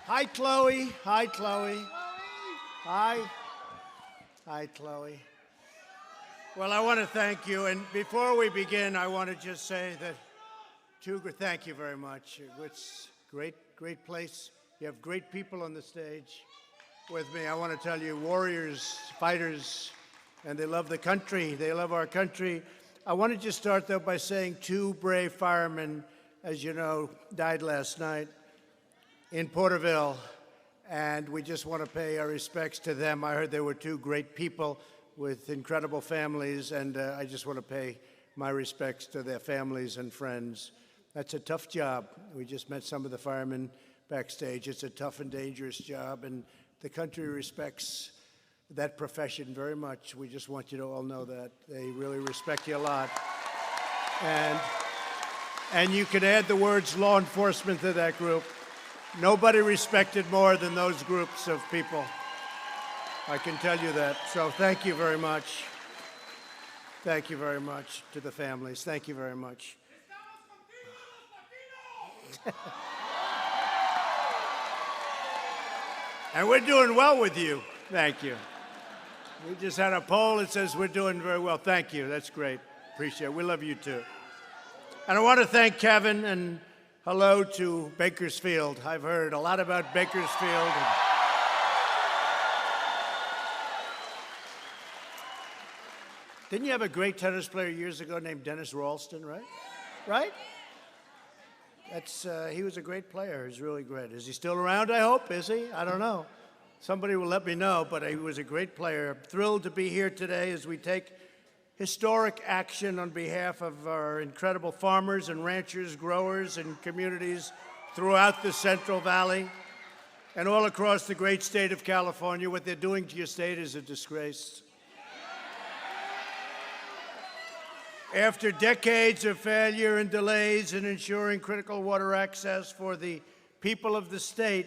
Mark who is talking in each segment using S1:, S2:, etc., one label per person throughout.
S1: Hi, Chloe. Hi, Chloe. Hi. Hi, Chloe. Well, I want to thank you. And before we begin, I want to just say that thank you very much. It's a great place. You have great people on the stage with me. I want to tell you, warriors, fighters, and they love the country. They love our country. I want to just start, though, by saying two brave firemen, as you know, died last night in Porterville, and we just want to pay our respects to them. I heard they were two great people with incredible families, and I just want to pay my respects to their families and friends. That's a tough job. We just met some of the firemen backstage. It's a tough and dangerous job, and the country respects that profession very much. We just want you to all know that. They really respect you a lot. And you can add the words law enforcement to that group. Nobody respected more than those groups of people. I can tell you that. So thank you very much. Thank you very much to the families. Thank you very much. And we're doing well with you. Thank you. We just had a poll that says we're doing very well. Thank you. That's great. Appreciate it. We love you too. And I want to thank Kevin and hello to Bakersfield. I've heard a lot about Bakersfield. Didn't you have a great tennis player years ago named Dennis Ralston, right? Right? He was a great player. He's really great. Is he still around, I hope? Is he? I don't know. Somebody will let me know, but he was a great player. I'm thrilled to be here today as we take historic action on behalf of our incredible farmers and ranchers, growers, and communities throughout the Central Valley and all across the great state of California. What they're doing to your state is a disgrace. After decades of failure and delays in ensuring critical water access for the people of the state,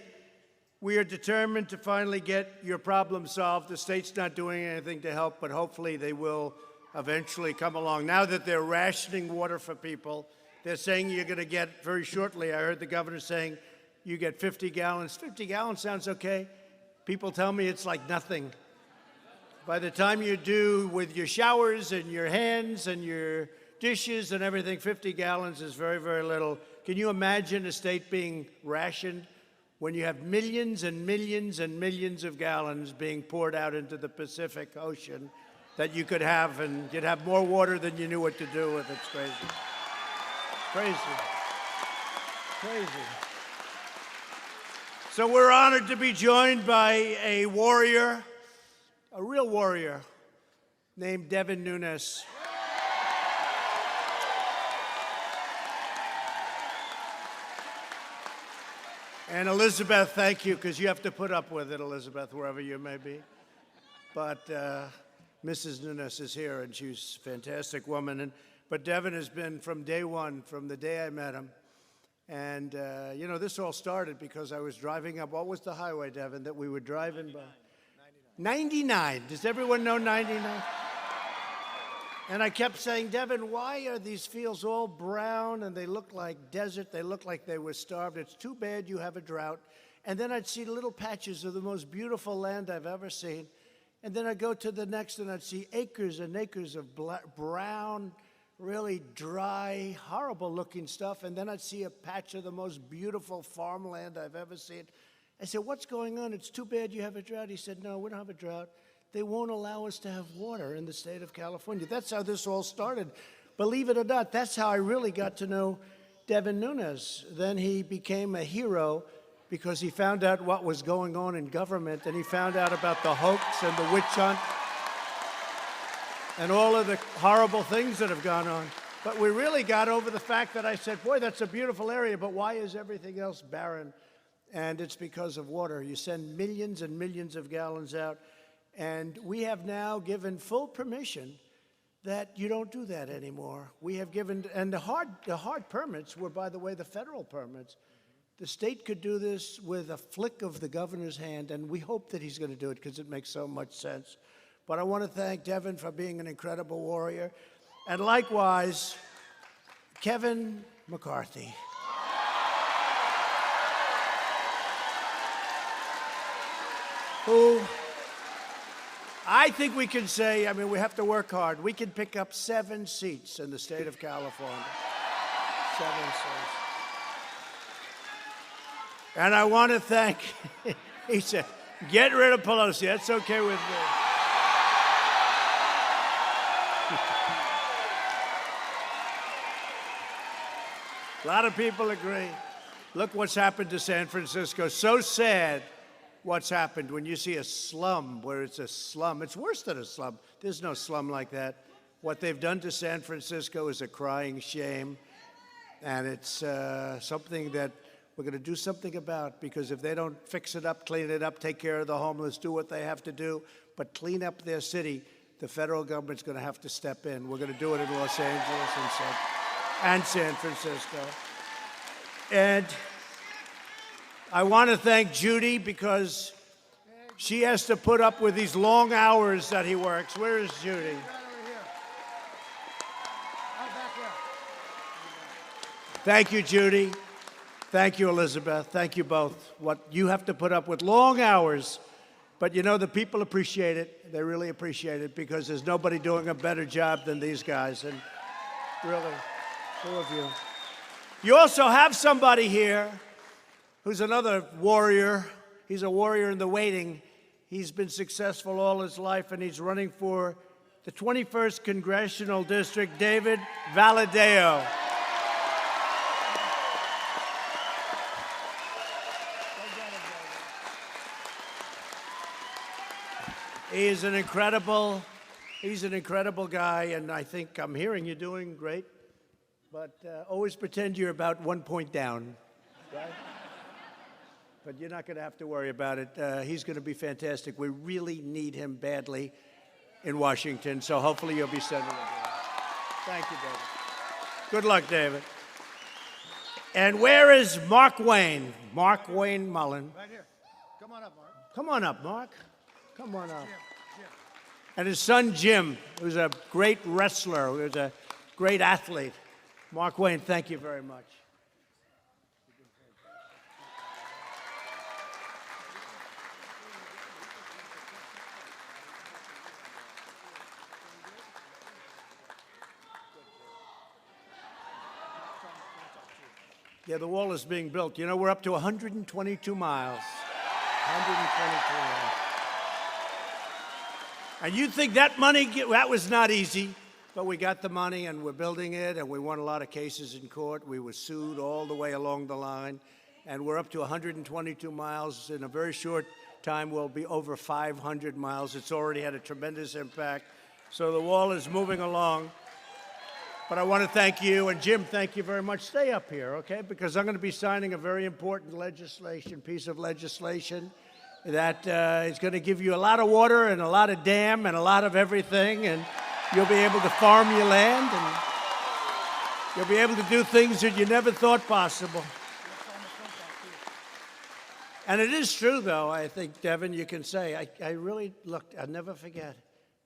S1: we are determined to finally get your problem solved. The state's not doing anything to help, but hopefully they will eventually come along. Now that they're rationing water for people, they're saying you're going to get, very shortly, I heard the governor saying, you get 50 gallons. 50 gallons sounds okay. People tell me it's like nothing. By the time you do with your showers and your hands and your dishes and everything, 50 gallons is very, very little. Can you imagine a state being rationed when you have millions and millions and millions of gallons being poured out into the Pacific Ocean that you could have, and you'd have more water than you knew what to do with? It's crazy. Crazy. Crazy. So we're honored to be joined by a warrior, a real warrior, named Devin Nunes. And Elizabeth, thank you, because you have to put up with it, Elizabeth, wherever you may be. But Mrs. Nunes is here, and she's a fantastic woman. But Devin has been from day one, from the day I met him. And, you know, this all started because I was driving up. What was the highway, Devin, that we were driving by? 99. Does everyone know 99? And I kept saying, Devin, why are these fields all brown and they look like desert? They look like they were starved. It's too bad you have a drought. And then I'd see little patches of the most beautiful land I've ever seen. And then I'd go to the next and I'd see acres and acres of brown, really dry, horrible looking stuff. And then I'd see a patch of the most beautiful farmland I've ever seen. I said, what's going on? It's too bad you have a drought. He said, no, we don't have a drought. They won't allow us to have water in the state of California. That's how this all started. Believe it or not, that's how I really got to know Devin Nunes. Then he became a hero because he found out what was going on in government, and he found out about the hoax and the witch hunt and all of the horrible things that have gone on. But we really got over the fact that I said, boy, that's a beautiful area, but why is everything else barren? And it's because of water. You send millions and millions of gallons out. And we have now given full permission that you don't do that anymore. We have given, and the hard permits were, by the way, the federal permits. The state could do this with a flick of the governor's hand, and we hope that he's going to do it because it makes so much sense. But I want to thank Devin for being an incredible warrior. And likewise, Kevin McCarthy. who I think we can say, I mean, we have to work hard. We can pick up 7 seats in the state of California. 7 seats. And I want to thank, he said, get rid of Pelosi. That's okay with me. A lot of people agree. Look what's happened to San Francisco. So sad what's happened when you see a slum where it's a slum. It's worse than a slum. There's no slum like that. What they've done to San Francisco is a crying shame. And it's something that we're going to do something about, because if they don't fix it up, clean it up, take care of the homeless, do what they have to do, but clean up their city, the federal government's going to have to step in. We're going to do it in Los Angeles and San Francisco. And I want to thank Judy, because she has to put up with these long hours that he works. Where is Judy? Thank you, Judy. Thank you, Elizabeth. Thank you both. What you have to put up with long hours, but you know, the people appreciate it. They really appreciate it, because there's nobody doing a better job than these guys. And really, 2 of you. You also have somebody here who's another warrior. He's a warrior in the waiting. He's been successful all his life, and he's running for the 21st Congressional District, David Valadao. He's an incredible guy, and I think I'm hearing you're doing great. But always pretend you're about 1 point down, right? But you're not going to have to worry about it. He's going to be fantastic. We really need him badly in Washington, so hopefully you'll be sending him. Thank you, David. Good luck, David. And where is Mark Wayne? Mark Wayne Mullen.
S2: Right here. Come on up, Mark.
S1: Come on up, Mark. Come on up. Jim. And his son, Jim, who's a great wrestler, who's a great athlete. Mark Wayne, thank you very much. Yeah, the wall is being built. You know, we're up to 122 miles. 122 miles. And you'd think that money, that was not easy, but we got the money and we're building it, and we won a lot of cases in court. We were sued all the way along the line, and we're up to 122 miles. In a very short time, we'll be over 500 miles. It's already had a tremendous impact. So the wall is moving along. But I want to thank you, and Jim, thank you very much. Stay up here, okay? Because I'm going to be signing a very important piece of legislation that is going to give you a lot of water and a lot of dam and a lot of everything, and you'll be able to farm your land, and you'll be able to do things that you never thought possible. And it is true, though, I think, Devin, you can say, I really looked, I'll never forget.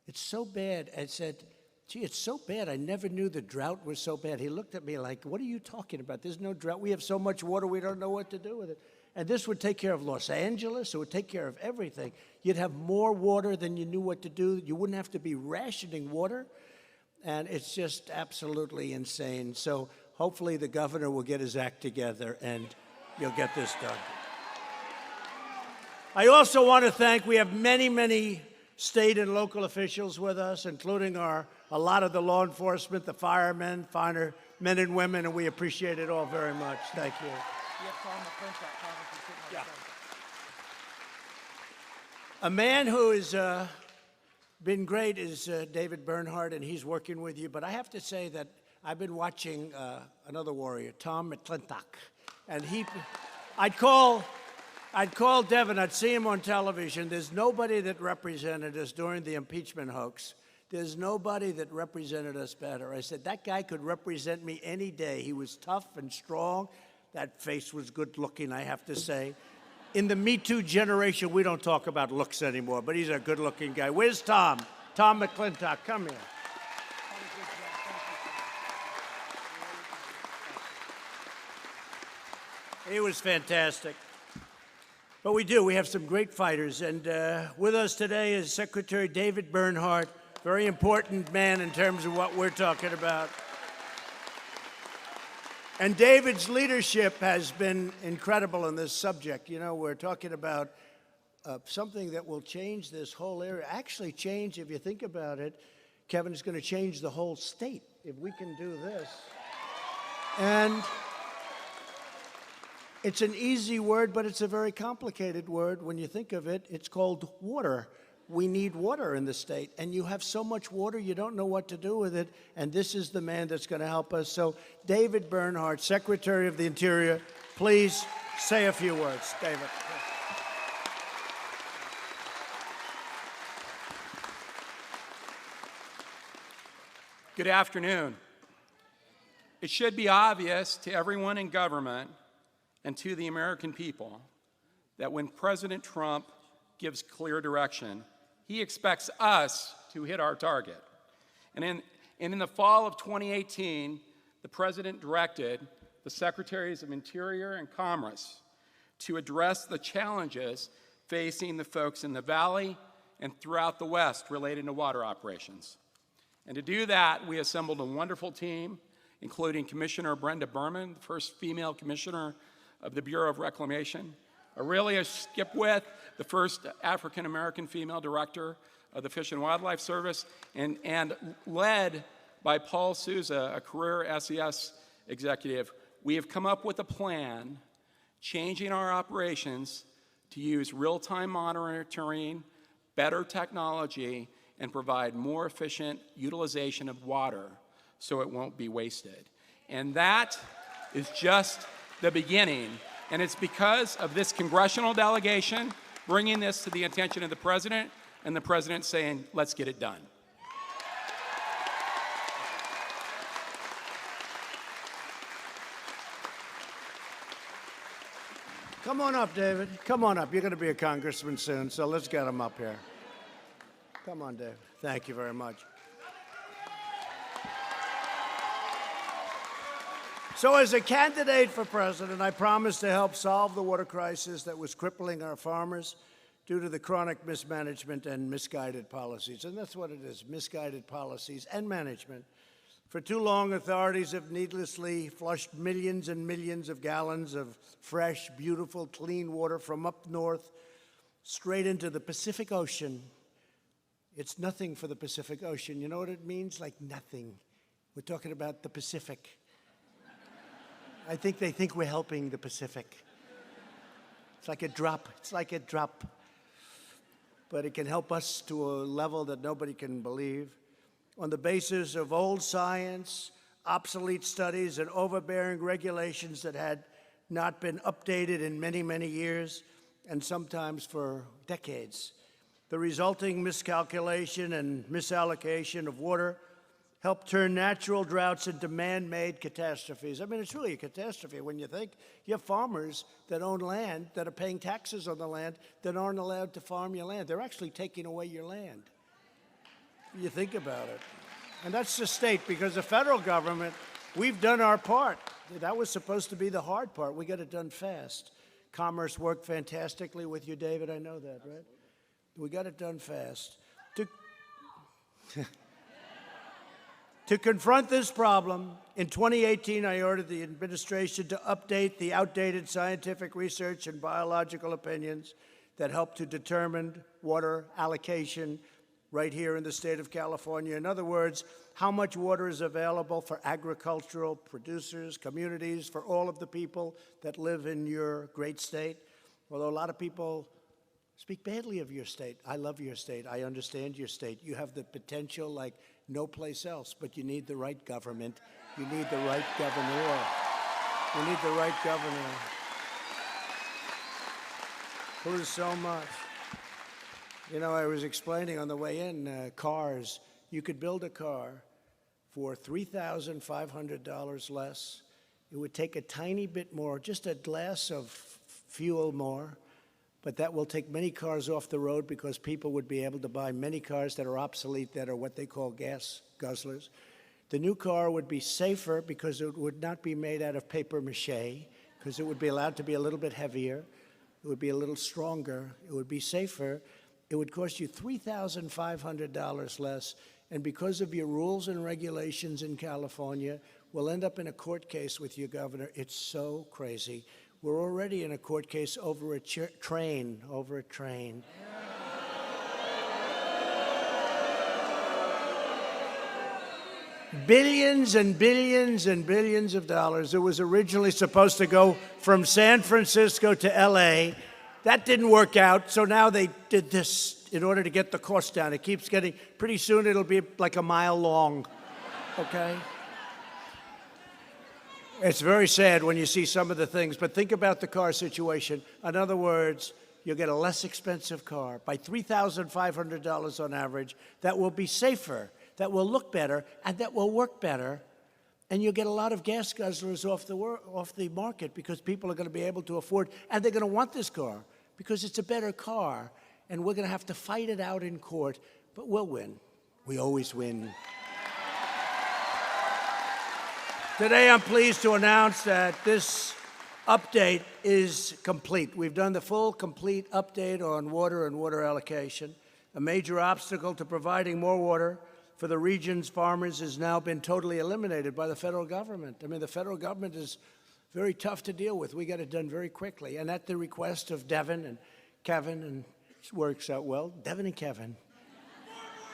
S1: It's so bad. I said, gee, it's so bad. I never knew the drought was so bad. He looked at me like, what are you talking about? There's no drought. We have so much water, we don't know what to do with it. And this would take care of Los Angeles. It would take care of everything. You'd have more water than you knew what to do. You wouldn't have to be rationing water. And it's just absolutely insane. So hopefully the governor will get his act together and you'll get this done. I also want to thank, we have many, many state and local officials with us, including a lot of the law enforcement, the firemen, finer men and women, and we appreciate it all very much. Thank you. Yeah. A man who has been great is David Bernhardt, and he's working with you. But I have to say that I've been watching another warrior, Tom McClintock, and I'd call Devin, I'd see him on television. There's nobody that represented us during the impeachment hoax. There's nobody that represented us better. I said, that guy could represent me any day. He was tough and strong. That face was good looking, I have to say. In the Me Too generation, we don't talk about looks anymore, but he's a good looking guy. Where's Tom? Tom McClintock, come here. He was fantastic. But we do. We have some great fighters. And with us today is Secretary David Bernhardt, very important man in terms of what we're talking about. And David's leadership has been incredible on this subject. You know, we're talking about something that will change this whole area. Actually change, if you think about it, Kevin, is going to change the whole state if we can do this. And it's an easy word, but it's a very complicated word when you think of it. It's called water. We need water in the state, and you have so much water you don't know what to do with it, and this is the man that's going to help us. So David Bernhardt, Secretary of the Interior, please say a few words. David.
S2: Good afternoon. It should be obvious to everyone in government and to the American people that when President Trump gives clear direction, he expects us to hit our target. And in the fall of 2018, the President directed the Secretaries of Interior and Commerce to address the challenges facing the folks in the Valley and throughout the West related to water operations. And to do that, we assembled a wonderful team, including Commissioner Brenda Berman, the first female commissioner of the Bureau of Reclamation, Aurelia Skipwith, the first African-American female director of the Fish and Wildlife Service, and led by Paul Souza, a career SES executive. We have come up with a plan changing our operations to use real-time monitoring, better technology, and provide more efficient utilization of water so it won't be wasted. And that is just the beginning. And it's because of this congressional delegation bringing this to the attention of the President, and the President saying, let's get it done.
S1: Come on up, David. Come on up. You're going to be a congressman soon, so let's get him up here. Come on, David. Thank you very much. So as a candidate for president, I promised to help solve the water crisis that was crippling our farmers due to the chronic mismanagement and misguided policies. And that's what it is, misguided policies and management. For too long, authorities have needlessly flushed millions and millions of gallons of fresh, beautiful, clean water from up north straight into the Pacific Ocean. It's nothing for the Pacific Ocean. You know what it means? Like nothing. We're talking about the Pacific. I think they think we're helping the Pacific. It's like a drop. It's like a drop. But it can help us to a level that nobody can believe. On the basis of old science, obsolete studies, and overbearing regulations that had not been updated in many, many years, and sometimes for decades. The resulting miscalculation and misallocation of water help turn natural droughts into man-made catastrophes. I mean, it's really a catastrophe when you think you have farmers that own land, that are paying taxes on the land, that aren't allowed to farm your land. They're actually taking away your land. You think about it. And that's the state, because the federal government, we've done our part. That was supposed to be the hard part. We got it done fast. Commerce worked fantastically with you, David. I know that, right? We got it done fast. To confront this problem, in 2018, I ordered the administration to update the outdated scientific research and biological opinions that help to determine water allocation right here in the state of California. In other words, how much water is available for agricultural producers, communities, for all of the people that live in your great state. Although a lot of people speak badly of your state. I love your state. I understand your state. You have the potential like no place else, but you need the right government. You need the right governor. You need the right governor. Please so much. You know, I was explaining on the way in, cars. You could build a car for $3,500 less. It would take a tiny bit more, just a glass of fuel more, but that will take many cars off the road because people would be able to buy many cars that are obsolete, that are what they call gas guzzlers. The new car would be safer because it would not be made out of paper mache, because it would be allowed to be a little bit heavier. It would be a little stronger. It would be safer. It would cost you $3,500 less. And because of your rules and regulations in California, we'll end up in a court case with you, Governor. It's so crazy. We're already in a court case over a train, Billions and billions and billions of dollars. It was originally supposed to go from San Francisco to LA. That didn't work out, so now they did this in order to get the cost down. It keeps getting, pretty soon it'll be like a mile long, okay? It's very sad when you see some of the things, but think about the car situation. In other words, you'll get a less expensive car by $3,500 on average that will be safer, that will look better, and that will work better. And you'll get a lot of gas guzzlers off the market because people are going to be able to afford, and they're going to want this car because it's a better car. And we're going to have to fight it out in court, but we'll win. We always win. Today, I'm pleased to announce that this update is complete. We've done the full, complete update on water and water allocation. A major obstacle to providing more water for the region's farmers has now been totally eliminated by the federal government. I mean, the federal government is very tough to deal with. We got it done very quickly. And at the request of Devin and Kevin, and it works out well, Devin and Kevin.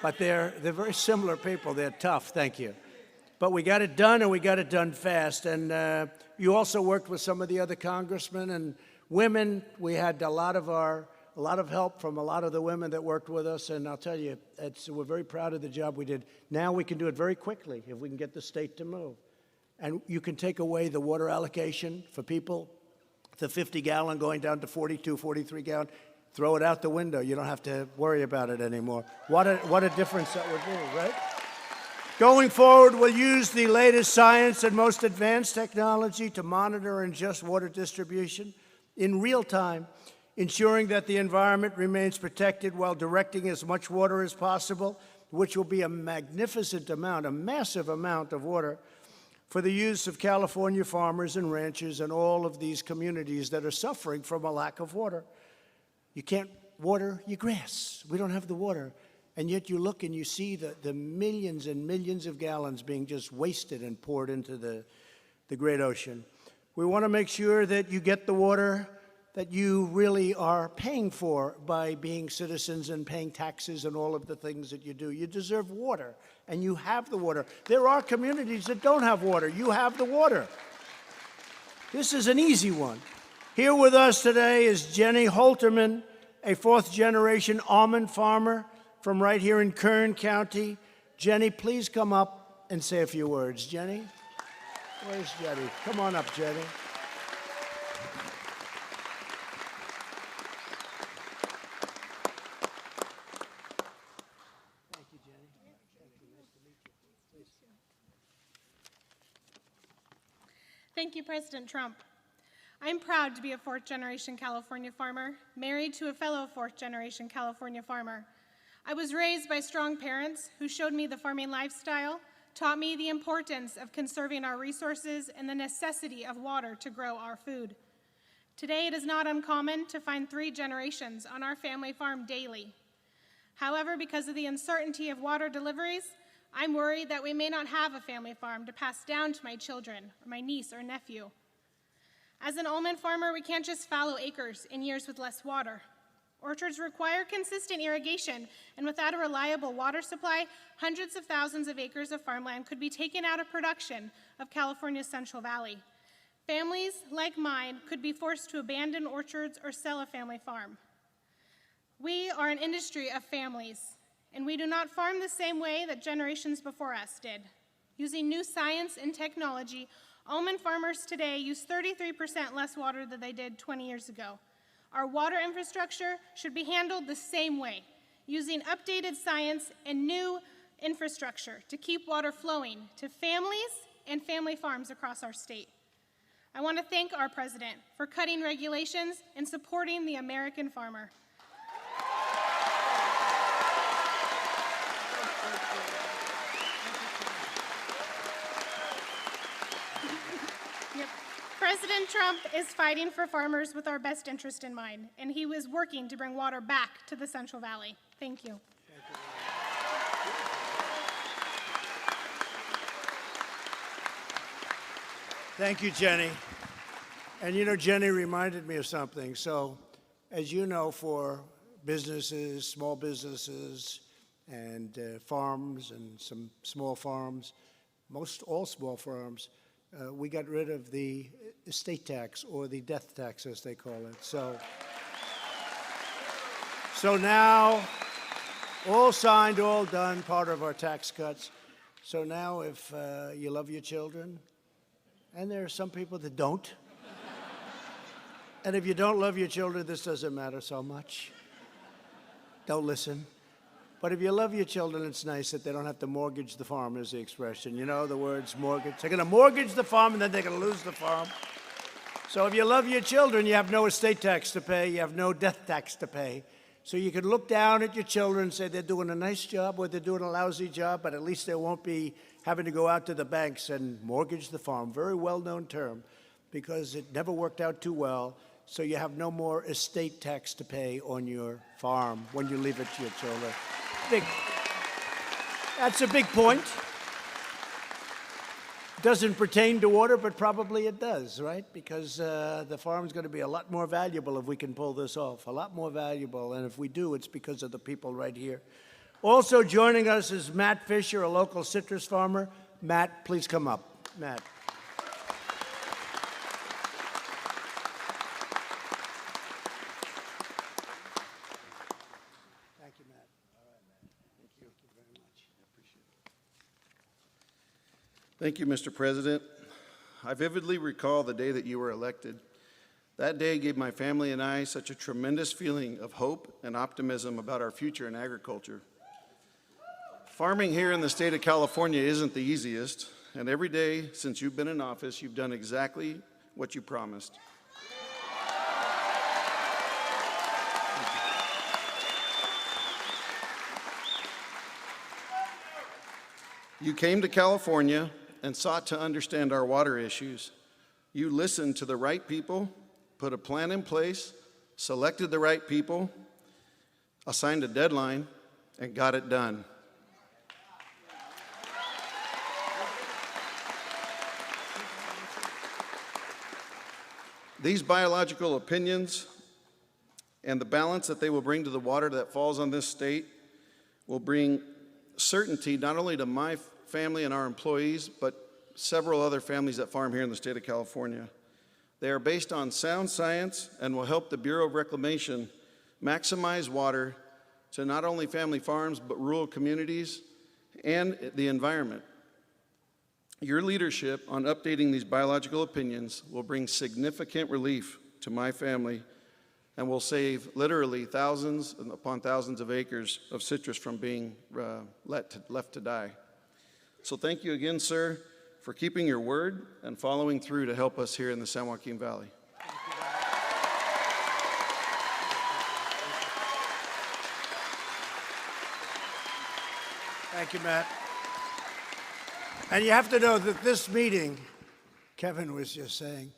S1: But they're very similar people. They're tough, thank you. But we got it done, and we got it done fast. And you also worked with some of the other congressmen and women. We had a lot of help from a lot of the women that worked with us. And I'll tell you, we're very proud of the job we did. Now we can do it very quickly if we can get the state to move. And you can take away the water allocation for people, the 50-gallon going down to 42, 43-gallon. Throw it out the window. You don't have to worry about it anymore. What a difference that would be, right? Going forward, we'll use the latest science and most advanced technology to monitor and adjust water distribution in real time, ensuring that the environment remains protected while directing as much water as possible, which will be a magnificent amount, a massive amount of water for the use of California farmers and ranchers and all of these communities that are suffering from a lack of water. You can't water your grass. We don't have the water. And yet you look and you see the millions and millions of gallons being just wasted and poured into the great ocean. We want to make sure that you get the water that you really are paying for by being citizens and paying taxes and all of the things that you do. You deserve water, and you have the water. There are communities that don't have water. You have the water. This is an easy one. Here with us today is Jenny Holterman, a fourth-generation almond farmer from right here in Kern County. Jenny, please come up and say a few words. Jenny? Where's Jenny? Come on up, Jenny. Thank you, Jenny. Thank you. Nice to meet you. Please.
S3: Thank you, President Trump. I'm proud to be a fourth-generation California farmer, married to a fellow fourth-generation California farmer. I was raised by strong parents who showed me the farming lifestyle, taught me the importance of conserving our resources and the necessity of water to grow our food. Today, it is not uncommon to find 3 generations on our family farm daily. However, because of the uncertainty of water deliveries, I'm worried that we may not have a family farm to pass down to my children or my niece or nephew. As an almond farmer, we can't just fallow acres in years with less water. Orchards require consistent irrigation, and without a reliable water supply, hundreds of thousands of acres of farmland could be taken out of production of California's Central Valley. Families like mine could be forced to abandon orchards or sell a family farm. We are an industry of families, and we do not farm the same way that generations before us did. Using new science and technology, almond farmers today use 33% less water than they did 20 years ago. Our water infrastructure should be handled the same way, using updated science and new infrastructure to keep water flowing to families and family farms across our state. I want to thank our president for cutting regulations and supporting the American farmer. President Trump is fighting for farmers with our best interest in mind, and he was working to bring water back to the Central Valley. Thank you.
S1: Thank you, Jenny. And you know, Jenny reminded me of something. So, as you know, for businesses, small businesses, and farms, and some small farms, most all small farms, we got rid of the estate tax, or the death tax, as they call it. So now, all signed, all done, part of our tax cuts. So now, if you love your children, and there are some people that don't, and if you don't love your children, this doesn't matter so much. Don't listen. But if you love your children, it's nice that they don't have to mortgage the farm, is the expression. You know the words mortgage. They're going to mortgage the farm, and then they're going to lose the farm. So if you love your children, you have no estate tax to pay. You have no death tax to pay. So you can look down at your children and say they're doing a nice job or they're doing a lousy job, but at least they won't be having to go out to the banks and mortgage the farm. Very well-known term, because it never worked out too well. So you have no more estate tax to pay on your farm when you leave it to your children. That's a big point. Doesn't pertain to water, but probably it does, right? Because the farm's going to be a lot more valuable if we can pull this off, a lot more valuable. And if we do, it's because of the people right here. Also joining us is Matt Fisher, a local citrus farmer. Matt, please come up. Matt. Thank you, Matt. All right, Matt. Thank you very much. I appreciate it.
S4: Thank you, Mr. President. I vividly recall the day that you were elected. That day gave my family and I such a tremendous feeling of hope and optimism about our future in agriculture. Farming here in the state of California isn't the easiest, and every day since you've been in office, you've done exactly what you promised. You came to California and sought to understand our water issues. You listened to the right people, put a plan in place, selected the right people, assigned a deadline, and got it done. These biological opinions and the balance that they will bring to the water that falls on this state will bring certainty not only to my family and our employees, but several other families that farm here in the state of California. They are based on sound science and will help the Bureau of Reclamation maximize water to not only family farms, but rural communities and the environment. Your leadership on updating these biological opinions will bring significant relief to my family and will save literally thousands upon thousands of acres of citrus from being left to die. So thank you again, sir, for keeping your word and following through to help us here in the San Joaquin Valley.
S1: Thank you, Matt. And you have to know that this meeting, Kevin was just saying,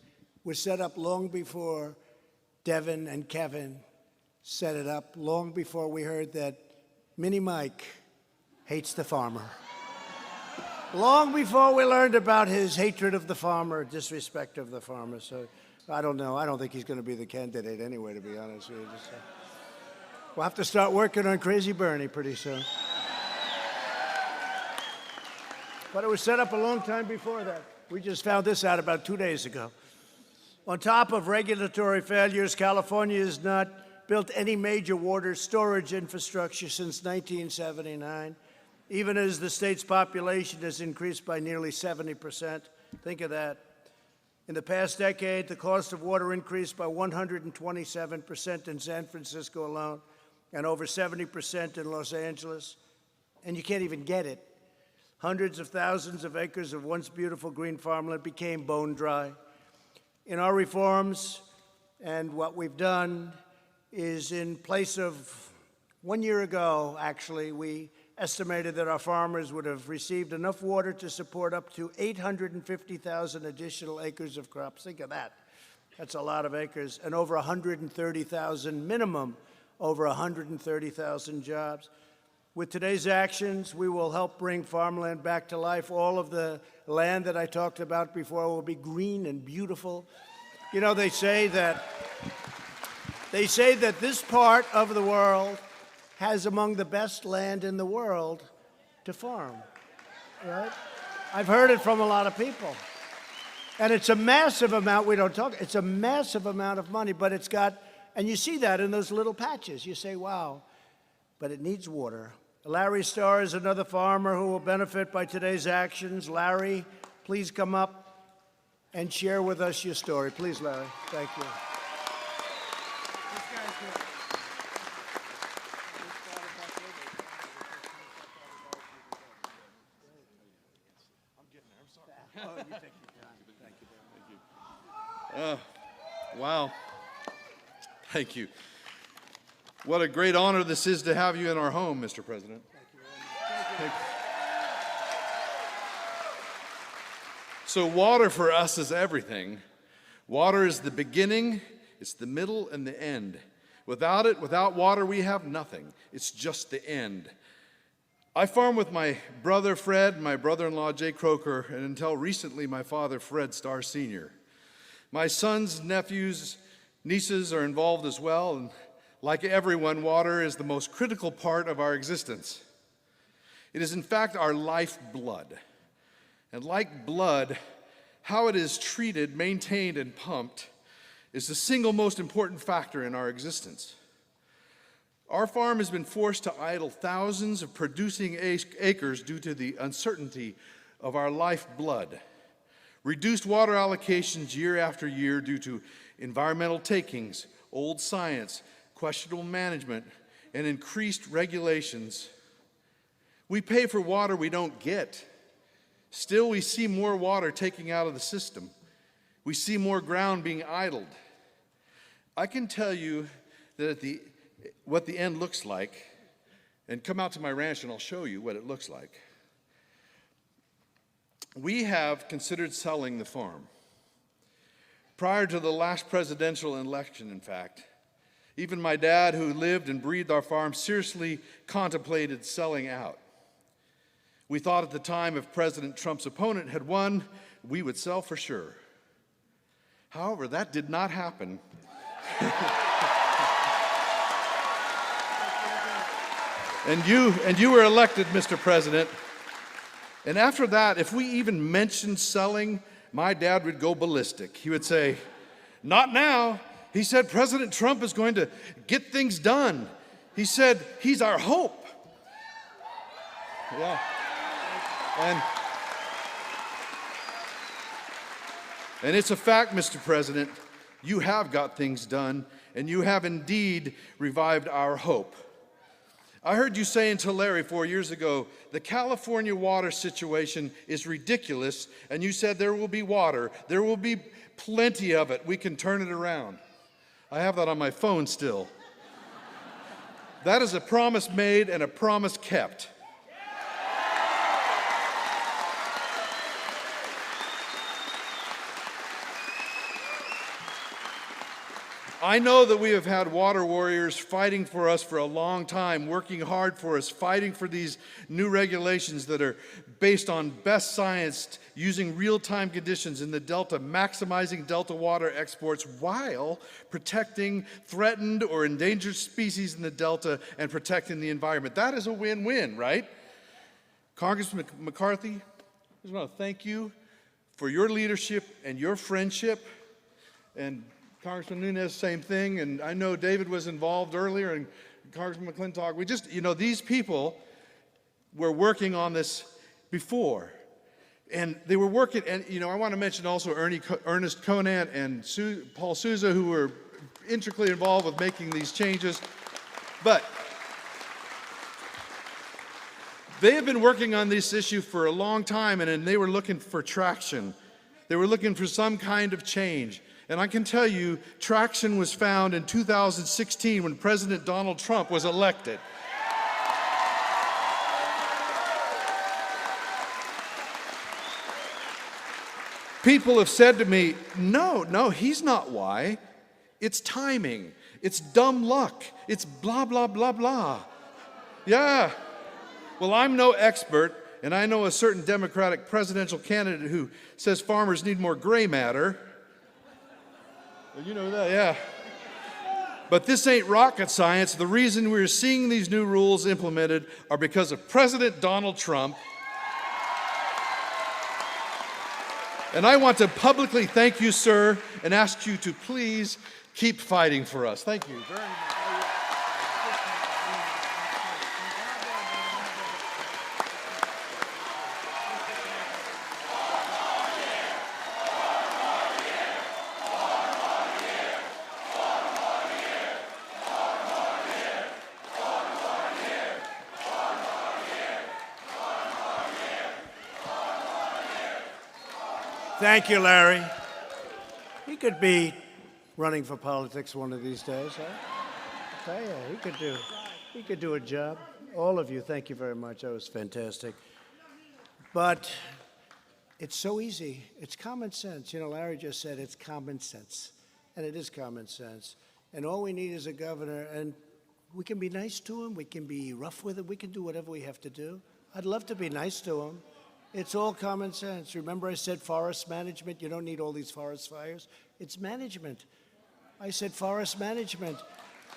S1: was set up long before Devin and Kevin set it up, long before we heard that Mini Mike hates the farmer. Long before we learned about his hatred of the farmer, disrespect of the farmer. So I don't know. I don't think he's going to be the candidate anyway, to be honest with you. We'll have to start working on Crazy Bernie pretty soon. But it was set up a long time before that. We just found this out about 2 days ago. On top of regulatory failures, California has not built any major water storage infrastructure since 1979, even as the state's population has increased by nearly 70%. Think of that. In the past decade, the cost of water increased by 127% in San Francisco alone, and over 70% in Los Angeles. And you can't even get it. Hundreds of thousands of acres of once beautiful green farmland became bone dry. In our reforms, and what we've done is, in place of 1 year ago, actually, we estimated that our farmers would have received enough water to support up to 850,000 additional acres of crops. Think of that. That's a lot of acres, and over 130,000 minimum, over 130,000 jobs. With today's actions, we will help bring farmland back to life. All of the land that I talked about before will be green and beautiful. You know, they say that this part of the world has among the best land in the world to farm, right? I've heard it from a lot of people. And it's a massive amount, it's a massive amount of money, but it's got, and you see that in those little patches. You say, wow, but it needs water. Larry Starr is another farmer who will benefit by today's actions. Larry, please come up and share with us your story. Please, Larry. Thank you.
S5: Wow. Thank you. What a great honor this is to have you in our home, Mr. President. Thank you. So water for us is everything. Water is the beginning, it's the middle, and the end. Without it, without water, we have nothing. It's just the end. I farmed with my brother Fred and my brother-in-law Jay Croker, and until recently, my father Fred Starr Sr. My sons, nephews, nieces are involved as well, and like everyone, water is the most critical part of our existence. It is in fact our lifeblood. And like blood, how it is treated, maintained, and pumped is the single most important factor in our existence. Our farm has been forced to idle thousands of producing acres due to the uncertainty of our lifeblood. Reduced water allocations year after year due to environmental takings, old science, questionable management, and increased regulations. We pay for water we don't get. Still, we see more water taken out of the system. We see more ground being idled. I can tell you that what the end looks like, and come out to my ranch and I'll show you what it looks like. We have considered selling the farm. Prior to the last presidential election, in fact, even my dad, who lived and breathed our farm, seriously contemplated selling out. We thought at the time if President Trump's opponent had won, we would sell for sure. However, that did not happen. And you were elected, Mr. President. And after that, if we even mentioned selling, my dad would go ballistic. He would say, "Not now." He said, "President Trump is going to get things done." He said, "He's our hope." Yeah. And it's a fact, Mr. President, you have got things done, and you have indeed revived our hope. I heard you say in Tulare 4 years ago, the California water situation is ridiculous, and you said there will be water. There will be plenty of it. We can turn it around. I have that on my phone still. That is a promise made and a promise kept. I know that we have had water warriors fighting for us for a long time, working hard for us, fighting for these new regulations that are based on best science, using real-time conditions in the Delta, maximizing Delta water exports while protecting threatened or endangered species in the Delta and protecting the environment. That is a win-win, right? Congressman McCarthy, I just want to thank you for your leadership and your friendship, and Congressman Nunes, same thing, and I know David was involved earlier, and Congressman McClintock. We just, these people were working on this before, and they were working, and, I want to mention also Ernest Conant and Paul Souza, who were intricately involved with making these changes, but they have been working on this issue for a long time, and they were looking for traction. They were looking for some kind of change. And I can tell you, traction was found in 2016 when President Donald Trump was elected. people have said to me, no, he's not why. It's timing. It's dumb luck. It's blah, blah, blah, blah. Yeah. Well, I'm no expert, and I know a certain Democratic presidential candidate who says farmers need more gray matter. Well, you know that, yeah. But this ain't rocket science. The reason we're seeing these new rules implemented are because of President Donald Trump. And I want to publicly thank you, sir, and ask you to please keep fighting for us. Thank you very much.
S1: Thank you, Larry. He could be running for politics one of these days, huh? I tell you, he could do a job. All of you, thank you very much. That was fantastic. But it's so easy. It's common sense. You know, Larry just said it's common sense, and it is common sense. And all we need is a governor, and we can be nice to him. We can be rough with him. We can do whatever we have to do. I'd love to be nice to him. It's all common sense. Remember I said forest management? You don't need all these forest fires. It's management. I said forest management.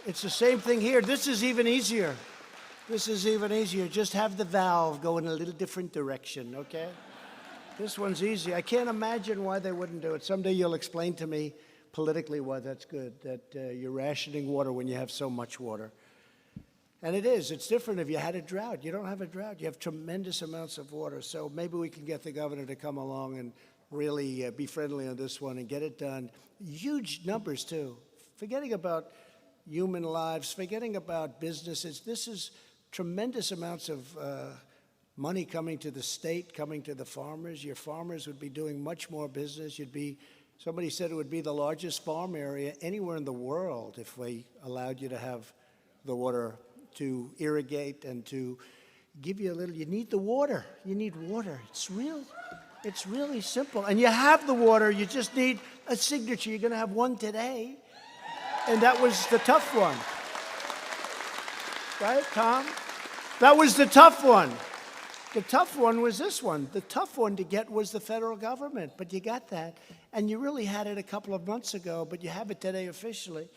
S1: It's the same thing here. This is even easier. This is even easier. Just have the valve go in a little different direction, okay? This one's easy. I can't imagine why they wouldn't do it. Someday you'll explain to me politically why that's good, that you're rationing water when you have so much water. And it is. It's different if you had a drought. You don't have a drought. You have tremendous amounts of water. So maybe we can get the governor to come along and really be friendly on this one and get it done. Huge numbers, too. Forgetting about human lives, forgetting about businesses. This is tremendous amounts of money coming to the state, coming to the farmers. Your farmers would be doing much more business. Somebody said it would be the largest farm area anywhere in the world if we allowed you to have the water to irrigate and to give you a little. You need the water. You need water. It's really simple. And you have the water. You just need a signature. You're going to have one today. And that was the tough one. Right, Tom? That was the tough one. The tough one was this one. The tough one to get was the federal government. But you got that. And you really had it a couple of months ago, but you have it today officially.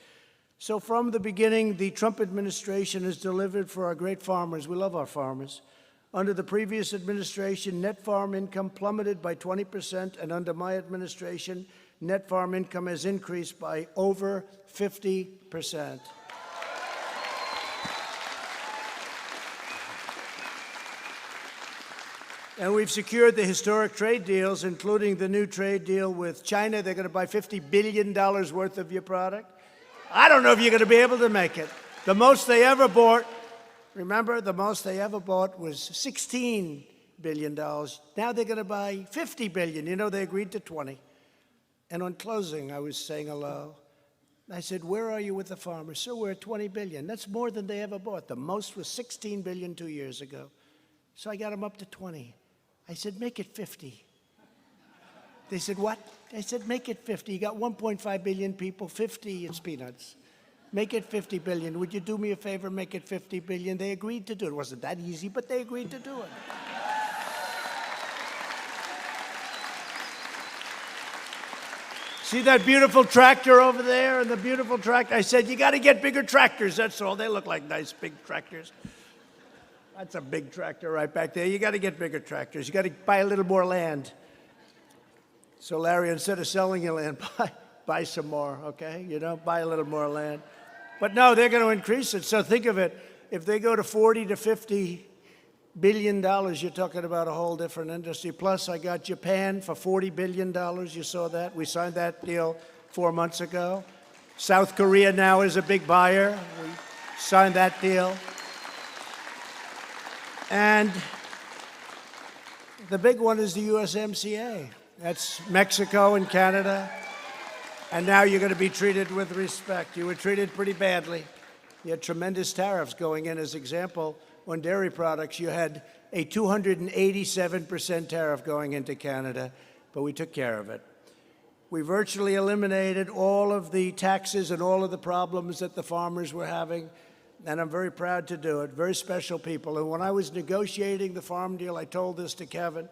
S1: So from the beginning, the Trump administration has delivered for our great farmers. We love our farmers. Under the previous administration, net farm income plummeted by 20%, and under my administration, net farm income has increased by over 50%. And we've secured the historic trade deals, including the new trade deal with China. They're going to buy $50 billion worth of your product. I don't know if you're going to be able to make it. The most they ever bought, remember, the most they ever bought was $16 billion. Now they're going to buy $50 billion. You know, they agreed to 20. And on closing, I was saying hello. I said, where are you with the farmers? So we're at 20 billion. That's more than they ever bought. The most was 16 billion 2 years ago. So I got them up to 20. I said, make it 50. They said, what? I said, make it 50. You got 1.5 billion people, 50, it's peanuts. Make it 50 billion. Would you do me a favor, make it 50 billion? They agreed to do it. It wasn't that easy, but they agreed to do it. See that beautiful tractor over there and the beautiful tractor? I said, you got to get bigger tractors, that's all. They look like nice big tractors. That's a big tractor right back there. You got to get bigger tractors. You got to buy a little more land. So Larry, instead of selling your land, buy some more, okay? You know, buy a little more land. But no, they're going to increase it. So think of it. If they go to 40 to 50 billion dollars, you're talking about a whole different industry. Plus, I got Japan for $40 billion. You saw that? We signed that deal 4 months ago. South Korea now is a big buyer. We signed that deal. And the big one is the USMCA. That's Mexico and Canada. And now you're going to be treated with respect. You were treated pretty badly. You had tremendous tariffs going in. As example, on dairy products, you had a 287% tariff going into Canada. but we took care of it. We virtually eliminated all of the taxes and all of the problems that the farmers were having, and I'm very proud to do it. Very special people. And when I was negotiating the farm deal, I told this to Kevin.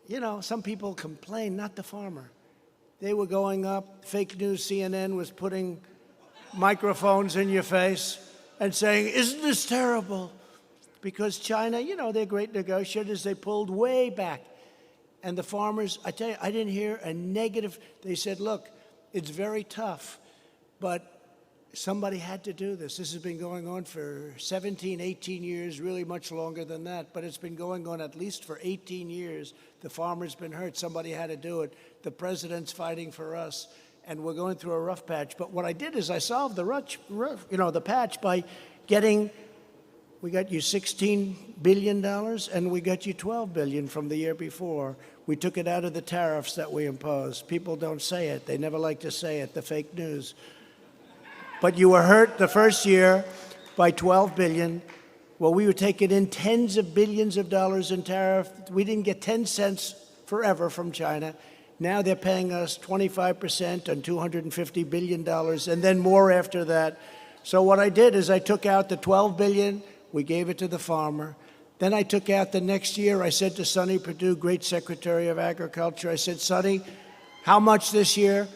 S1: You know, some people complain, not the farmer. They were going up, fake news CNN was putting microphones in your face and saying, isn't this terrible? Because China, you know, they're great negotiators, they pulled way back. And the farmers, I tell you, I didn't hear a negative. They said, look, it's very tough, but somebody had to do this. This has been going on for 17, 18 years, really much longer than that, but it's been going on at least for 18 years. The farmer's been hurt. Somebody had to do it. The president's fighting for us, and we're going through a rough patch. But what I did is I solved the patch by getting, we got you $16 billion, and we got you $12 billion from the year before. We took it out of the tariffs that we imposed. People don't say it. They never like to say it, the fake news. But you were hurt the first year by $12 billion. Well, we were taking in tens of billions of dollars in tariff. We didn't get 10 cents forever from China. Now they're paying us 25% on $250 billion, and then more after that. So what I did is I took out the $12 billion. We gave it to the farmer. Then I took out the next year. I said to Sonny Perdue, great Secretary of Agriculture, I said, Sonny, how much this year?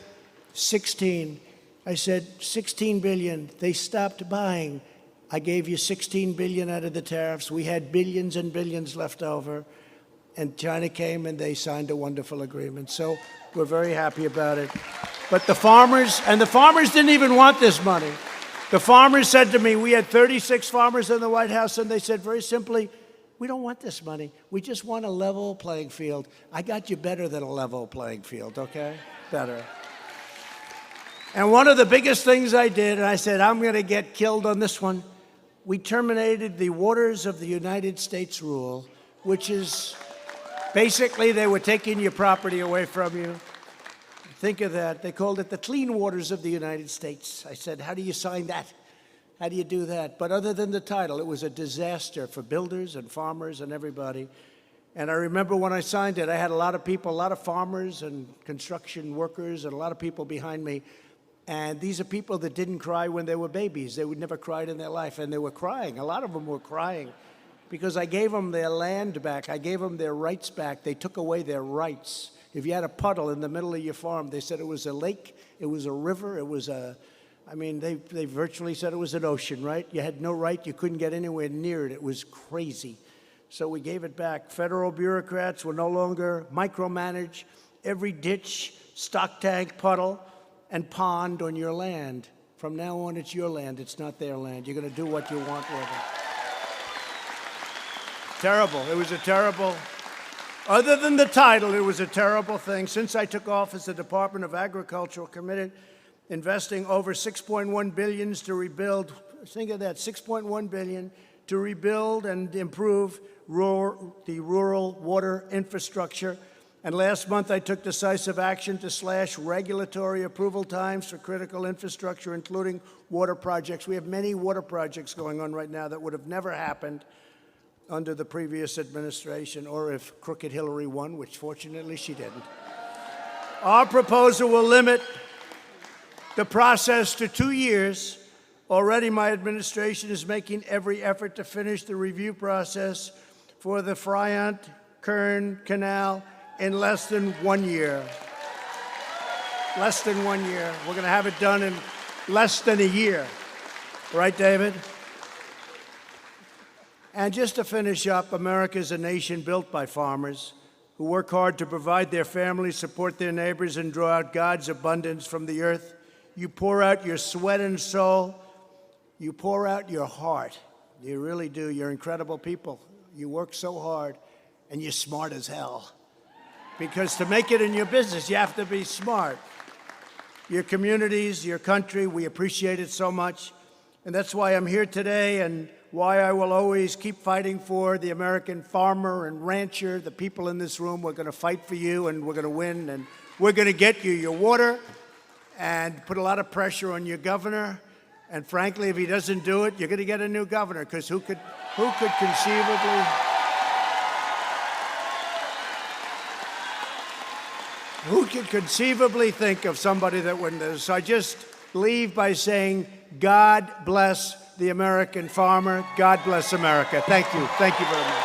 S1: 16. I said, 16 billion. They stopped buying. I gave you 16 billion out of the tariffs. We had billions and billions left over. And China came and they signed a wonderful agreement. So we're very happy about it. But the farmers didn't even want this money. The farmers said to me, we had 36 farmers in the White House, and they said very simply, we don't want this money. We just want a level playing field. I got you better than a level playing field, okay? Better. And one of the biggest things I did, and I said, I'm going to get killed on this one, we terminated the Waters of the United States rule, which is basically they were taking your property away from you. Think of that. They called it the Clean Waters of the United States. I said, how do you sign that? How do you do that? But other than the title, it was a disaster for builders and farmers and everybody. And I remember when I signed it, I had a lot of people, a lot of farmers and construction workers and a lot of people behind me. And these are people that didn't cry when they were babies. They would never cried in their life, and they were crying. A lot of them were crying because I gave them their land back. I gave them their rights back. They took away their rights. If you had a puddle in the middle of your farm, they said it was a lake, it was a river, it was a, I mean, they virtually said it was an ocean, right? You had no right, you couldn't get anywhere near it. It was crazy. So we gave it back. Federal bureaucrats will no longer micromanage every ditch, stock tank, puddle, and pond on your land. From now on, it's your land. It's not their land. You're going to do what you want with it. Terrible. It was a terrible, other than the title, it was a terrible thing. Since I took office, the Department of Agriculture committed investing over $6.1 billion to rebuild, think of that, $6.1 billion to rebuild and improve the rural water infrastructure. And last month, I took decisive action to slash regulatory approval times for critical infrastructure, including water projects. We have many water projects going on right now that would have never happened under the previous administration, or if Crooked Hillary won, which fortunately she didn't. Our proposal will limit the process to 2 years. Already, my administration is making every effort to finish the review process for the Friant-Kern Canal in less than 1 year. Less than 1 year. We're going to have it done in less than a year. Right, David? And just to finish up, America is a nation built by farmers who work hard to provide their families, support their neighbors, and draw out God's abundance from the earth. You pour out your sweat and soul. You pour out your heart. You really do. You're incredible people. You work so hard, and you're smart as hell. Because to make it in your business, you have to be smart. Your communities, your country, we appreciate it so much. And that's why I'm here today and why I will always keep fighting for the American farmer and rancher, the people in this room. We're going to fight for you, and we're going to win, and we're going to get you your water and put a lot of pressure on your governor. And frankly, if he doesn't do it, you're going to get a new governor, because who could conceivably... Who could conceivably think of somebody that wouldn't do this? So I just leave by saying, God bless the American farmer. God bless America. Thank you. Thank you very much.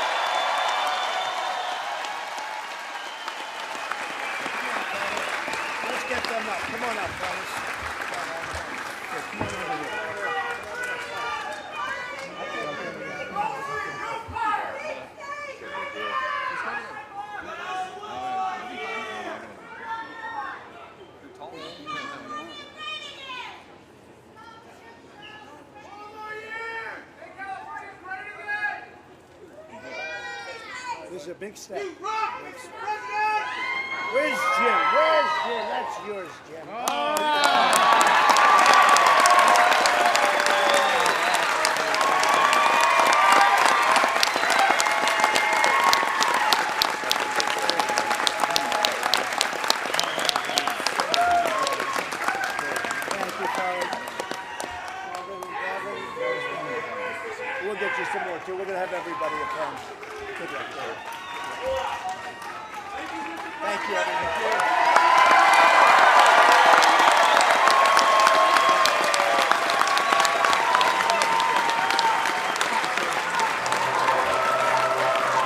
S1: Let's get them up. Come on up, fellas. Come on over here. This is a big step. Where's Jim? Where's Jim? That's yours, Jim. Thank you, fellas. We'll get you some more, too. We're going to have everybody at home. Good luck. Thank you, everybody.